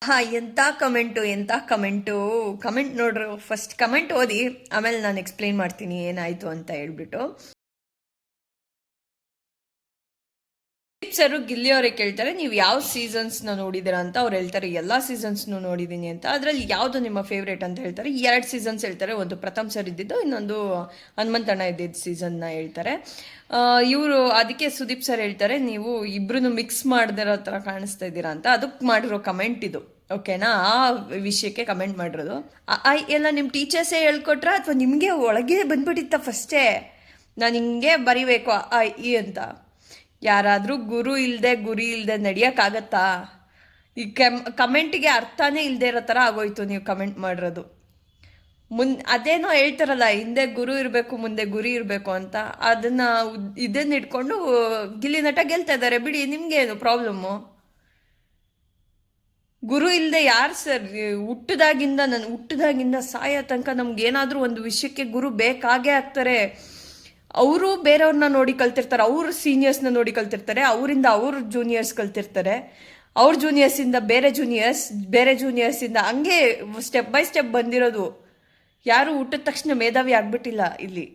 ಹಾ, ಎಂತ comment comment ನೋಡ್ರು. First comment ಓದಿ, ಆಮೇಲೆ ನಾನು ಎಕ್ಸ್ಪ್ಲೈನ್ ಮಾಡ್ತೀನಿ ಏನಾಯ್ತು ಅಂತ ಹೇಳ್ಬಿಟ್ಟು. ಸರ್ ಗಿಲ್ಲಿ ಅವರೇ ಕೇಳ್ತಾರೆ, ನೀವು ಯಾವ ಸೀಸನ್ಸ್ನ ನೋಡಿದ್ದೀರಾ ಅಂತ. ಅವ್ರು ಹೇಳ್ತಾರೆ ಎಲ್ಲ ಸೀಸನ್ಸ್ನು ನೋಡಿದ್ದೀನಿ ಅಂತ. ಅದರಲ್ಲಿ ಯಾವುದು ನಿಮ್ಮ ಫೇವ್ರೇಟ್ ಅಂತ ಹೇಳ್ತಾರೆ. 2 ಸೀಸನ್ಸ್ ಹೇಳ್ತಾರೆ. ಒಂದು ಪ್ರಥಮ್ ಸರ್ ಇದ್ದಿದ್ದು, ಇನ್ನೊಂದು ಹನುಮಂತಣ್ಣ ಇದ್ದಿದ್ದು ಸೀಸನ್ನ ಹೇಳ್ತಾರೆ. ಇವರು ಅದಕ್ಕೆ ಸುದೀಪ್ ಸರ್ ಹೇಳ್ತಾರೆ, ನೀವು ಇಬ್ರು ಮಿಕ್ಸ್ ಮಾಡ್ದಿರೋ ಥರ ಕಾಣಿಸ್ತಾ ಇದ್ದೀರಾ ಅಂತ. ಅದಕ್ಕೆ ಮಾಡಿರೋ ಕಮೆಂಟ್ ಇದು. ಓಕೆನಾ? ಆ ವಿಷಯಕ್ಕೆ ಕಮೆಂಟ್ ಮಾಡಿರೋದು. ಎಲ್ಲ ನಿಮ್ಮ ಟೀಚರ್ಸೇ ಹೇಳ್ಕೊಟ್ರ ಅಥವಾ ನಿಮಗೆ ಒಳಗೆ ಬಂದ್ಬಿಟ್ಟಿತ್ತ ಫಸ್ಟೇ ನಾನು ಹಿಂಗೆ ಬರಿಬೇಕು ಆ ಈ ಅಂತ? ಯಾರಾದರೂ ಗುರು ಇಲ್ಲದೆ ಗುರಿ ಇಲ್ಲದೆ ನಡೆಯೋಕ್ಕಾಗತ್ತಾ? ಈ ಕಮೆಂಟಿಗೆ ಅರ್ಥನೇ ಇಲ್ಲದೆ ಇರೋ ಥರ ಆಗೋಯ್ತು ನೀವು ಕಮೆಂಟ್ ಮಾಡಿರೋದು. ಅದೇನೋ ಹೇಳ್ತಾರಲ್ಲ, ಹಿಂದೆ ಗುರು ಇರಬೇಕು ಮುಂದೆ ಗುರಿ ಇರಬೇಕು ಅಂತ. ಇದನ್ನ ಇಟ್ಕೊಂಡು ಗಿಲ್ಲಿ ನಟ ಗೆಲ್ತಾ ಇದ್ದಾರೆ ಬಿಡಿ. ನಿಮ್ಗೇನು ಪ್ರಾಬ್ಲಮ್ಮು? ಗುರು ಇಲ್ಲದೆ ಯಾರು ಸರ್? ಹುಟ್ಟಿದಾಗಿಂದ ಸಾಯೋ ತನಕ ನಮ್ಗೇನಾದರೂ ಒಂದು ವಿಷಯಕ್ಕೆ ಗುರು ಬೇಕಾಗೇ ಆಗ್ತಾರೆ. ಅವರು ಬೇರೆಯವ್ರನ್ನ ನೋಡಿ ಕಲ್ತಿರ್ತಾರೆ, ಅವ್ರ ಸೀನಿಯರ್ಸ್ನ ನೋಡಿ ಕಲ್ತಿರ್ತಾರೆ, ಅವರಿಂದ ಅವ್ರ ಜೂನಿಯರ್ಸ್ ಕಲ್ತಿರ್ತಾರೆ, ಅವ್ರ ಜೂನಿಯರ್ಸಿಂದ ಬೇರೆ ಜೂನಿಯರ್ಸಿಂದ ಹಂಗೆ ಸ್ಟೆಪ್ ಬೈ ಸ್ಟೆಪ್ ಬಂದಿರೋದು. ಯಾರು ಹುಟ್ಟಿದ ತಕ್ಷಣ ಮೇಧಾವಿ ಆಗ್ಬಿಟ್ಟಿಲ್ಲ ಇಲ್ಲಿ.